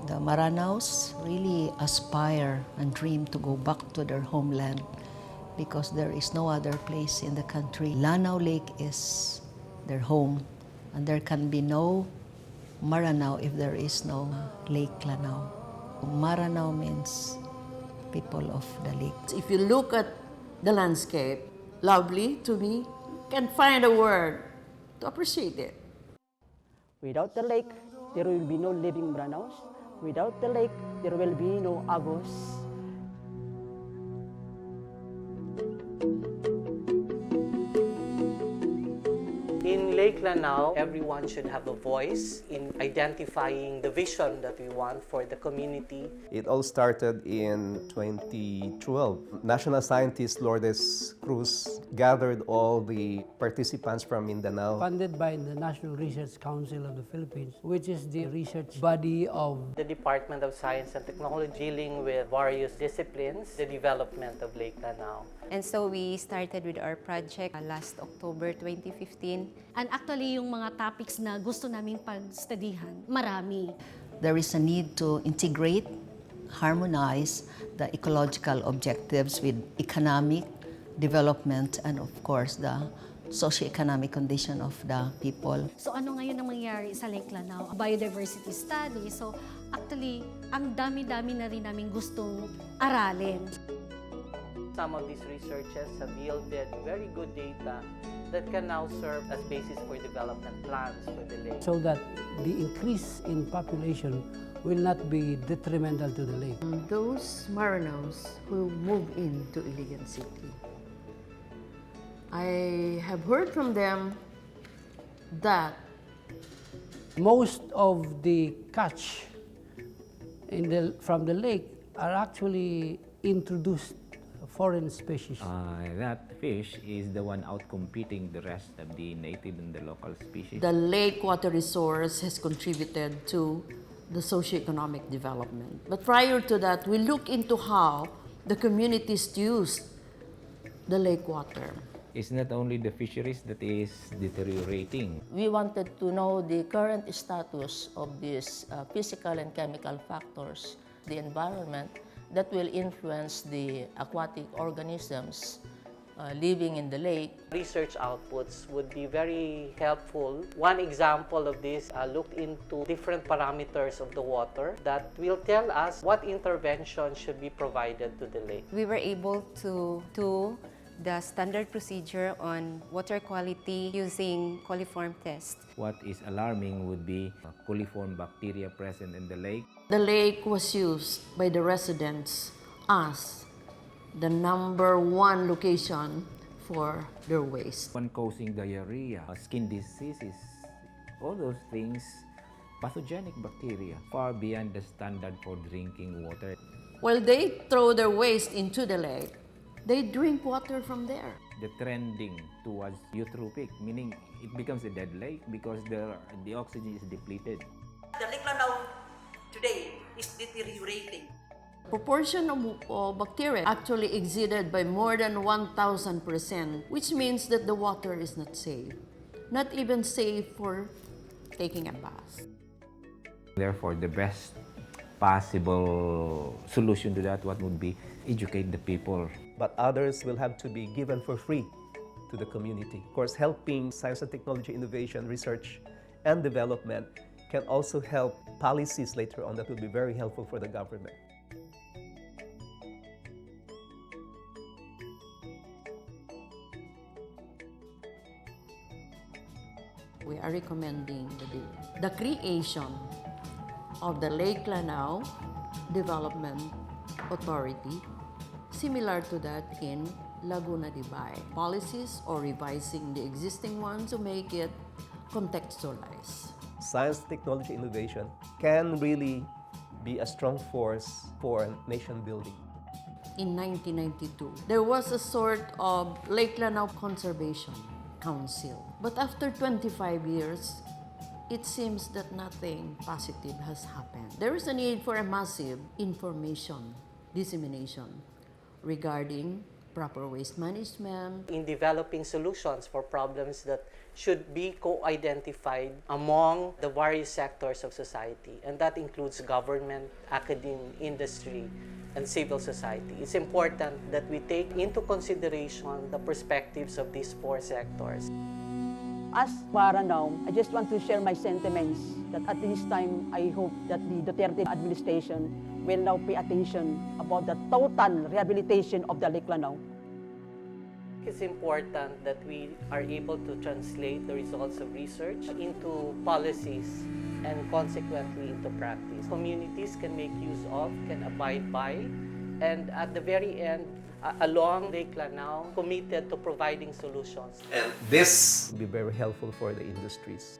The Maranaos really aspire and dream to go back to their homeland because there is no other place in the country. Lanao Lake is their home, and there can be no Maranao if there is no Lake Lanao. Maranao means people of the lake. If you look at the landscape, lovely to me, can find a word to appreciate it. Without the lake, there will be no living Maranaos. Without the lake, there will be no Agos. In Lake Lanao, everyone should have a voice in identifying the vision that we want for the community. It all started in 2012. National scientist Lourdes Cruz gathered all the participants from Mindanao. Funded by the National Research Council of the Philippines, which is the research body of The Department of Science and Technology dealing with various disciplines, the development of Lake Lanao. And so we started with our project last October 2015. And actually, yung mga topics na gusto naming pag-studyhan, marami. There is a need to integrate, harmonize the ecological objectives with economic development and of course the socio-economic condition of the people. So ano ngayon ang mangyayari sa Lake Lanao? Biodiversity study. So actually, ang dami-dami na rin namin gustong aralin. Some of these researches have yielded very good data that can now serve as basis for development plans for the lake. so that the increase in population will not be detrimental to the lake. Those Maranaos who move into Iligan City, I have heard from them that Most of the catch from the lake are actually introduced foreign species. That fish is the one outcompeting the rest of the native and the local species. the lake water resource has contributed to the socio-economic development. But prior to that, we look into how the communities used the lake water. It's not only the fisheries that is deteriorating. We wanted to know the current status of these physical and chemical factors, the environment, that will influence the aquatic organisms living in the lake. Research outputs would be very helpful. One example of this looked into different parameters of the water that will tell us what intervention should be provided to the lake. We were able to do the standard procedure on water quality using coliform test. What is alarming would be coliform bacteria present in the lake. The lake was used by the residents as the #1 location for their waste. One causing diarrhea, skin diseases, all those things, pathogenic bacteria, far beyond the standard for drinking water. While they throw their waste into the lake, they drink water from there. The trending towards eutrophic, meaning it becomes a dead lake because the oxygen is depleted. The Lake Lanao today is deteriorating. Proportion of bacteria actually exceeded by more than 1,000%, which means that the water is not safe. Not even safe for taking a bath. Therefore, the best possible solution to that what would be educate the people. But others will have to be given for free to the community. Of course, helping science and technology innovation, research, and development can also help policies later on that will be very helpful for the government. We are recommending the creation of the Lake Lanao Development Authority, similar to that in Laguna de Bay. Policies or revising the existing ones to make it contextualized. Science, technology, innovation can really be a strong force for nation building. In 1992, there was a sort of Lake Lanao Conservation Council. But after 25 years, it seems that nothing positive has happened. There is a need for a massive information dissemination regarding proper waste management. In developing solutions for problems that should be co-identified among the various sectors of society, and that includes government, academia, industry, and civil society. It's important that we take into consideration the perspectives of these 4 sectors. As para now, I just want to share my sentiments that at this time, I hope that the Duterte administration will now pay attention about the total rehabilitation of the Lake Lanao. It's important that we are able to translate the results of research into policies and consequently into practice. Communities can make use of, can abide by, and at the very end, along Lake Lanao, committed to providing solutions. And this will be very helpful for the industries.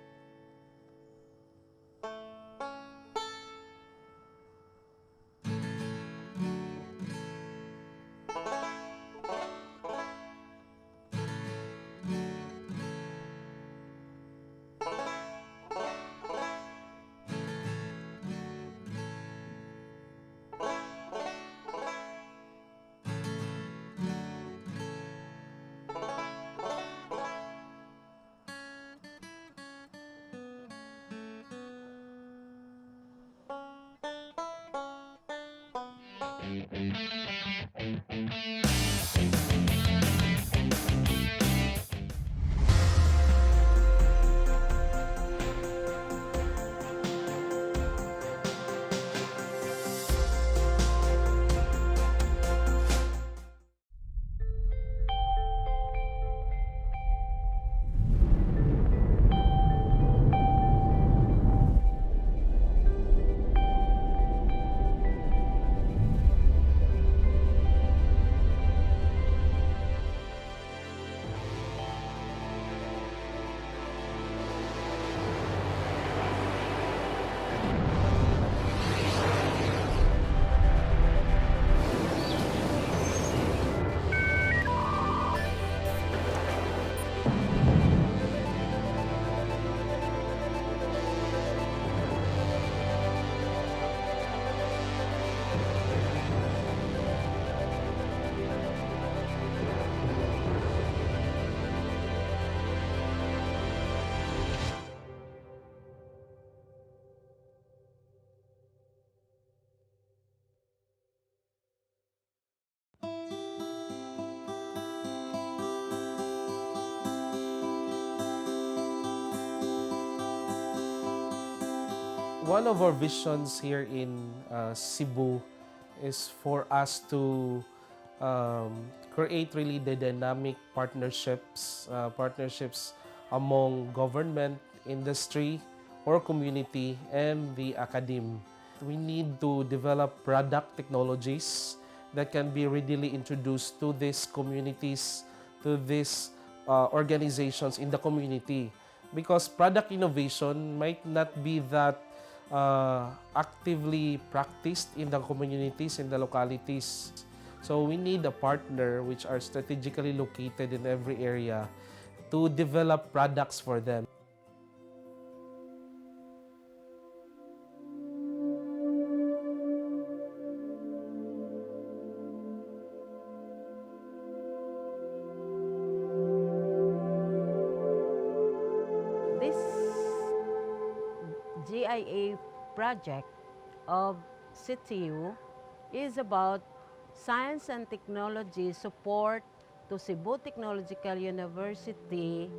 One of our visions here in Cebu is for us to create really the dynamic partnerships among government, industry, or community, and the academe. We need to develop product technologies that can be readily introduced to these communities, to these organizations in the community. Because product innovation might not be that actively practiced in the communities, in the localities. So we need a partner which are strategically located in every area to develop products for them. This GIA project of CTU is about science and technology support to Cebu Technological University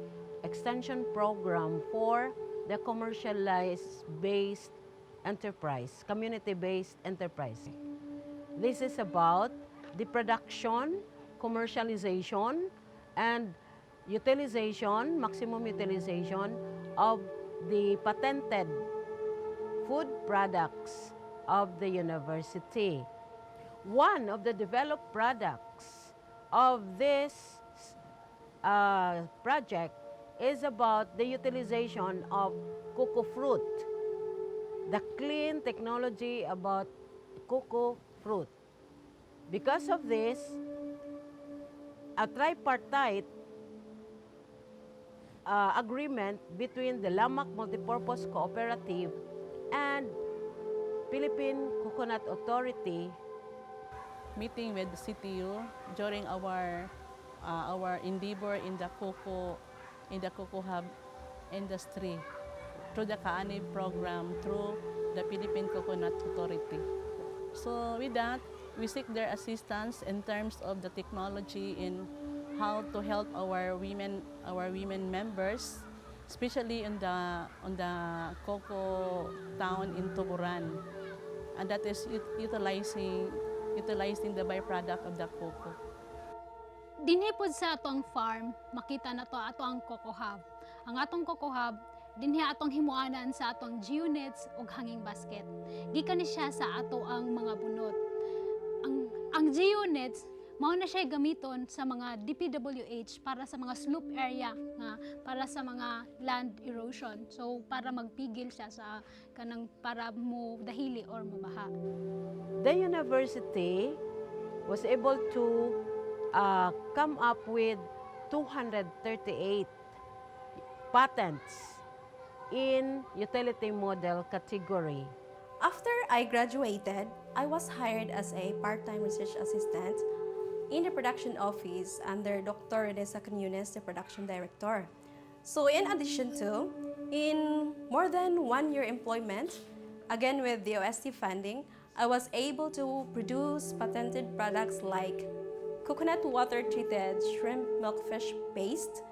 extension program for the commercialized-based enterprise, community-based enterprise. This is about the production, commercialization, and utilization, maximum utilization of the patented food products of the university. One of the developed products of this project is about the utilization of cocoa fruit, the clean technology about cocoa fruit. Because of this, a tripartite agreement between the Lamak Multipurpose Cooperative and Philippine Coconut Authority. Meeting with the CTU during our endeavor in the cocoa hub industry through the Kaanib program through the Philippine Coconut Authority. So with that, we seek their assistance in terms of the technology in how to help our women members, especially on the cocoa town in Tuburan, and that is utilizing the byproduct of the cocoa. Dinhi pod sa atong farm, makita na to ato ang cocoa hub. Ang atong cocoa hub, dinhi atong himuanan sa atong geonets ug hanging basket. Gikan ni siya sa ato ang mga bunot. Ang geonets mao na siya gamiton sa mga DPWH para sa mga slope area nga para sa mga land erosion. So para magpigil siya sa kanang para mo dahili or mabaha. The university was able to come up with 238 patents in utility model category. After I graduated, I was hired as a part-time research assistant in the production office under Dr. Reza Canunes, the production director. So in addition to, in more than 1 year employment, again with the DOST funding, I was able to produce patented products like coconut water-treated shrimp milkfish paste,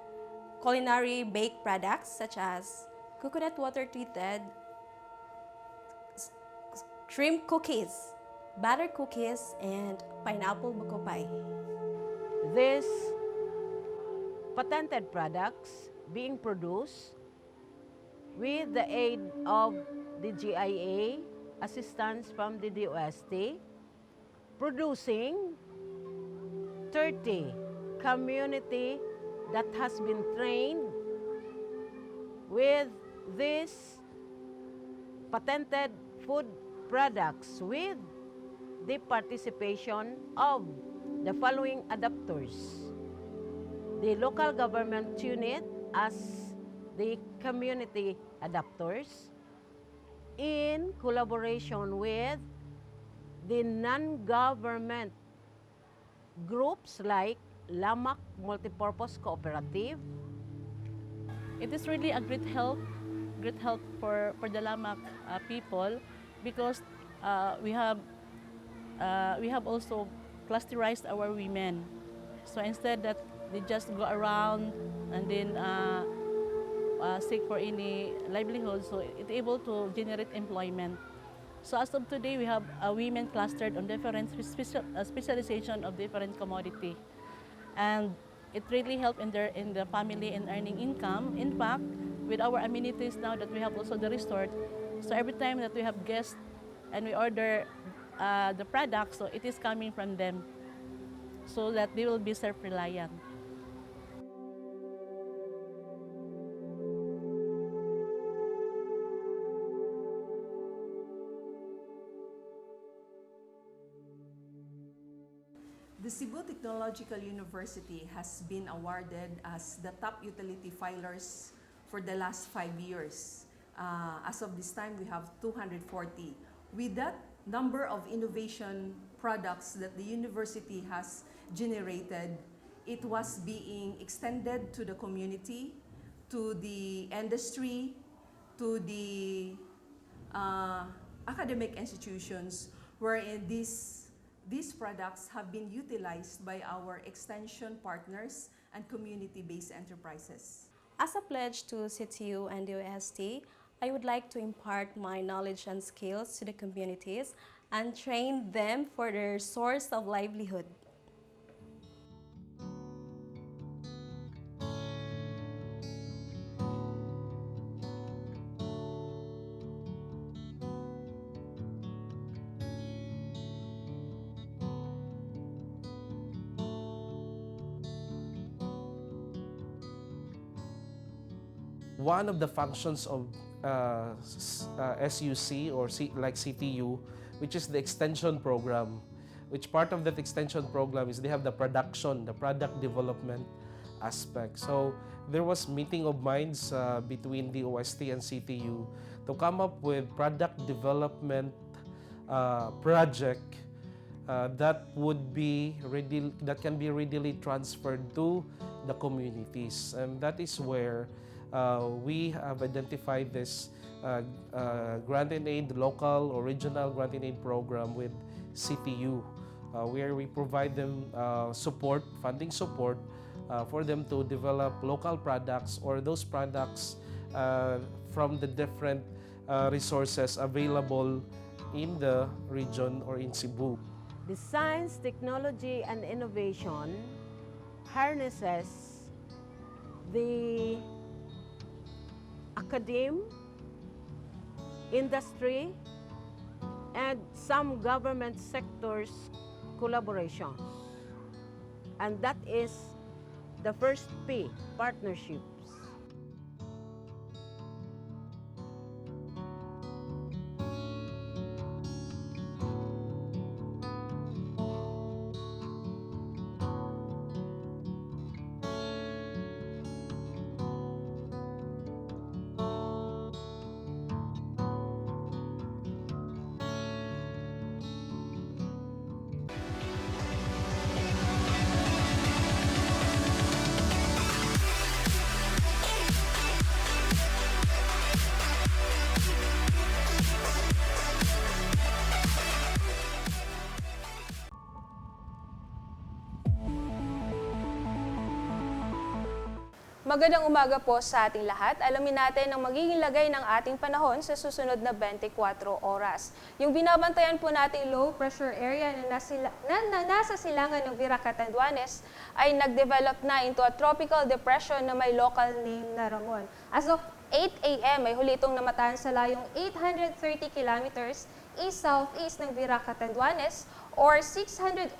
culinary baked products such as coconut water-treated shrimp cookies, butter cookies, and pineapple buko pie. These patented products being produced with the aid of the GIA, assistance from the DOST, producing 30 community that has been trained with these patented food products with the participation of the following adapters: the local government unit as the community adapters, in collaboration with the non-government groups like Lamak Multipurpose Cooperative. It is really a great help for the Lamak people, because we have also clusterized our women. So instead that they just go around and then seek for any livelihood, so it's able to generate employment. So as of today, we have a women clustered on different specialization of different commodity, and it really helped in the family in earning income. In fact, with our amenities now that we have also the resort, so every time that we have guests and we order the product, so it is coming from them, so that they will be self-reliant. The Cebu Technological University has been awarded as the top utility filers for the last 5 years. As of this time, we have 240. With that number of innovation products that the university has generated, it was being extended to the community, to the industry, to the academic institutions, wherein these products have been utilized by our extension partners and community-based enterprises. As a pledge to CTU and DOST, I would like to impart my knowledge and skills to the communities and train them for their source of livelihood. One of the functions of SUC or like CTU, which is the extension program, which part of that extension program is they have the production, the product development aspect. So there was meeting of minds between the DOST and CTU to come up with product development project that can be readily transferred to the communities, and that is where we have identified this grant and aid, local or regional grant and aid program with CTU, where we provide them funding support for them to develop local products or those products from the different resources available in the region or in Cebu. The science, technology, and innovation harnesses the academe, industry, and some government sectors collaborations. And that is the first P, partnerships. Magandang umaga po sa ating lahat. Alamin natin ang magiging lagay ng ating panahon sa susunod na 24 oras. Yung binabantayan po nating low pressure area na nasa silangan ng Vera Catanduanes ay nag-develop na into a tropical depression na may local name na Ramon. As of 8 a.m. ay huli itong namatahan sa layong 830 kilometers east-southeast ng Vera Catanduanes or 685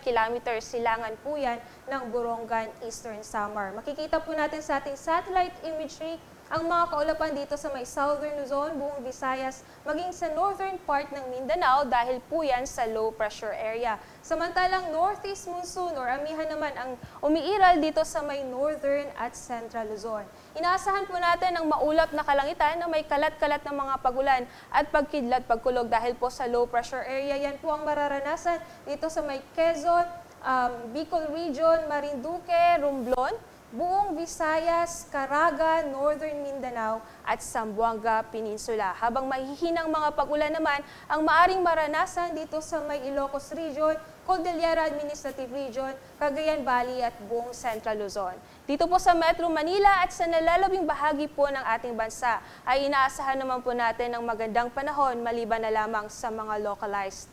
kilometers silangan po yan ng Borongan, Eastern Samar. Makikita po natin sa ating satellite imagery ang mga kaulapan dito sa may southern Luzon, buong Visayas, maging sa northern part ng Mindanao dahil po yan sa low pressure area. Samantalang northeast monsoon or amihan naman ang umiiral dito sa may northern at central Luzon. Inaasahan po natin ang maulap na kalangitan na may kalat-kalat ng mga pagulan at pagkidlat pagkulog dahil po sa low pressure area. Yan po ang mararanasan dito sa may Quezon, Bicol Region, Marinduque, Romblon, buong Visayas, Caraga, Northern Mindanao at Zamboanga Peninsula. Habang mahihinang mga pag-ulan naman ang maaring maranasan dito sa may Ilocos Region, Cordillera Administrative Region, Cagayan Valley at buong Central Luzon. Dito po sa Metro Manila at sa nalalabing bahagi po ng ating bansa ay inaasahan naman po natin ng magandang panahon maliban na lamang sa mga localized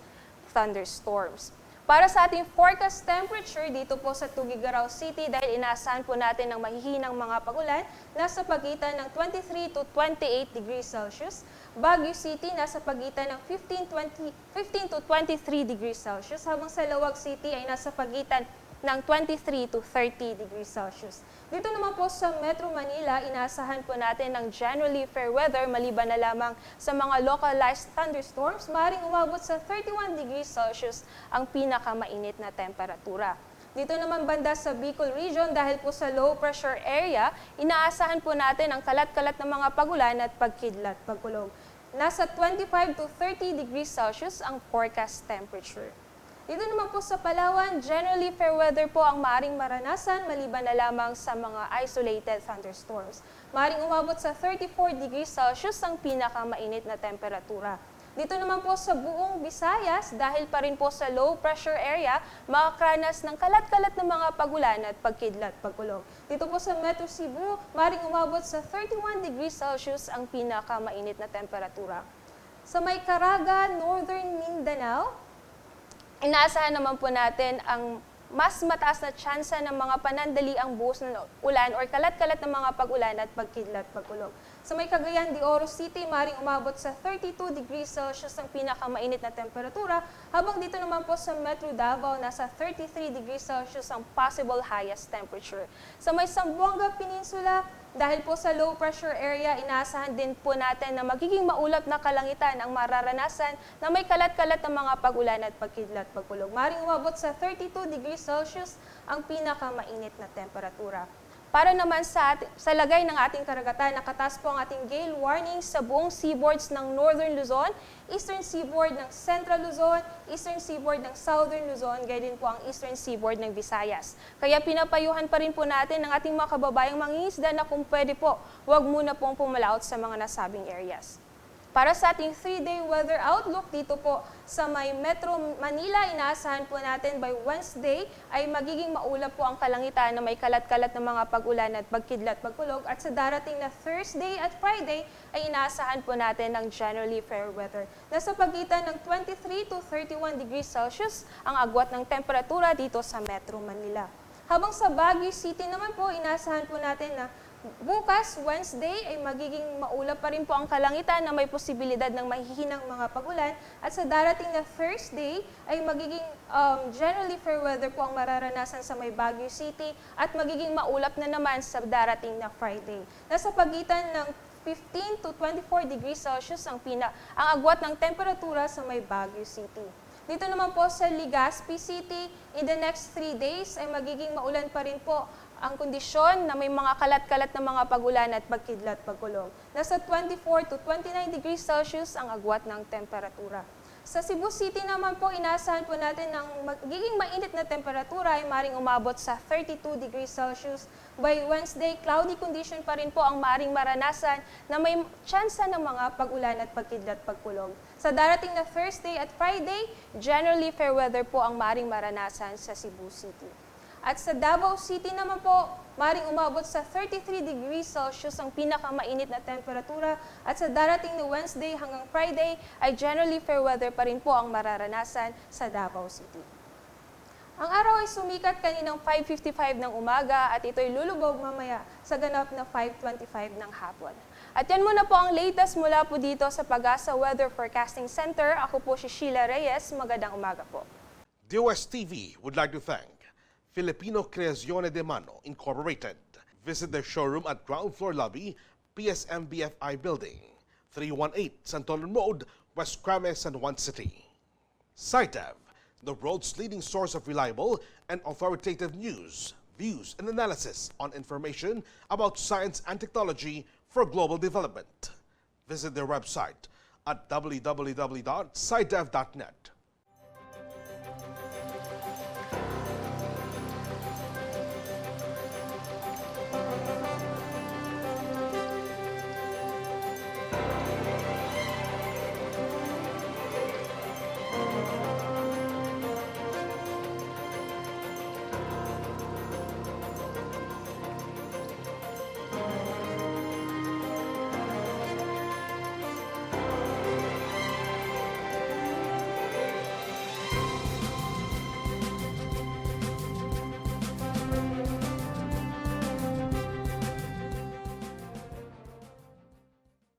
thunderstorms. Para sa ating forecast temperature dito po sa Tuguegarao City, dahil inaasahan po natin ng mahihinang mga pagulan, nasa pagitan ng 23 to 28 degrees Celsius. Baguio City nasa pagitan ng 15 to 23 degrees Celsius, habang sa Lawag City ay nasa pagitan ng 23 to 30 degrees Celsius. Dito naman po sa Metro Manila, inaasahan po natin ng generally fair weather maliban na lamang sa mga localized thunderstorms, maaaring umabot sa 31 degrees Celsius ang pinakamainit na temperatura. Dito naman banda sa Bicol Region, dahil po sa low pressure area, inaasahan po natin ang kalat-kalat na mga pagulan at pagkidlat, pagkulog. Nasa 25 to 30 degrees Celsius ang forecast temperature. Dito naman po sa Palawan, generally fair weather po ang maaring maranasan maliban na lamang sa mga isolated thunderstorms. Maaring umabot sa 34 degrees Celsius ang pinakamainit na temperatura. Dito naman po sa buong Visayas, dahil pa rin po sa low pressure area, makakaranas ng kalat-kalat na mga pagulan at pagkidlat, pagkulog. Dito po sa Metro Cebu, maaaring umabot sa 31 degrees Celsius ang pinakamainit na temperatura. Sa may Caraga, Northern Mindanao, inaasahan naman po natin ang mas mataas na tsansa ng mga panandaliang buhos ng ulan or kalat-kalat ng mga pag-ulan at pagkidlat, pagkulog. Sa may Cagayan de Oro City, maaaring umabot sa 32 degrees Celsius ang pinakamainit na temperatura, habang dito naman po sa Metro Davao, nasa 33 degrees Celsius ang possible highest temperature. Sa may Zamboanga Peninsula, dahil po sa low pressure area, inaasahan din po natin na magiging maulap na kalangitan ang mararanasan na may kalat-kalat ng mga pag-ulan at pagkidlat, pagkulog. Maaaring umabot sa 32 degrees Celsius ang pinakamainit na temperatura. Para naman sa lagay ng ating karagatan, nakataas po ang ating gale warning sa buong seaboards ng Northern Luzon, Eastern Seaboard ng Central Luzon, Eastern Seaboard ng Southern Luzon, gaya din po ang Eastern Seaboard ng Visayas. Kaya pinapayuhan pa rin po natin ng ating mga kababayang mangingisda na kung pwede po, huwag muna pong pumalaot sa mga nasabing areas. Para sa ating 3-day weather outlook dito po sa may Metro Manila, inaasahan po natin by Wednesday ay magiging maulap po ang kalangitan na may kalat-kalat na mga pag-ulan at pagkidlat, pagkulog. At sa darating na Thursday at Friday ay inaasahan po natin ng generally fair weather. Nasa pagitan ng 23 to 31 degrees Celsius ang agwat ng temperatura dito sa Metro Manila. Habang sa Baguio City naman po, inaasahan po natin na bukas, Wednesday, ay magiging maulap pa rin po ang kalangitan na may posibilidad ng mahihinang mga pag-ulan. At sa darating na Thursday, ay magiging generally fair weather po ang mararanasan sa may Baguio City at magiging maulap na naman sa darating na Friday. Nasa pagitan ng 15 to 24 degrees Celsius ang agwat ng temperatura sa may Baguio City. Dito naman po sa Legazpi City, in the next 3 days ay magiging maulan pa rin po ang kondisyon na may mga kalat-kalat na mga pag-ulan at pagkidlat, pagkulog. Nasa 24 to 29 degrees Celsius ang agwat ng temperatura. Sa Cebu City naman po, inaasahan po natin ng magiging mainit na temperatura ay maring umabot sa 32 degrees Celsius. By Wednesday, cloudy condition pa rin po ang maring maranasan na may tsansa ng mga pag-ulan at pagkidlat, pagkulog. Sa darating na Thursday at Friday, generally fair weather po ang maring maranasan sa Cebu City. At sa Davao City naman po, maring umabot sa 33 degrees Celsius ang pinakamainit na temperatura at sa darating na Wednesday hanggang Friday ay generally fair weather pa rin po ang mararanasan sa Davao City. Ang araw ay sumikat kaninang 5:55 ng umaga at ito'y lulubog mamaya sa ganap na 5:25 ng hapon. At yan muna po ang latest mula po dito sa Pag-asa Weather Forecasting Center. Ako po si Sheila Reyes. Magandang umaga po. DOSTv would like to thank Filipino Creazione de Mano Incorporated. Visit their showroom at ground floor lobby, PSM BFI Building, 318 Santolan Road, West Crames, San Juan City. SciDev, the world's leading source of reliable and authoritative news, views, and analysis on information about science and technology for global development. Visit their website at www.scidev.net.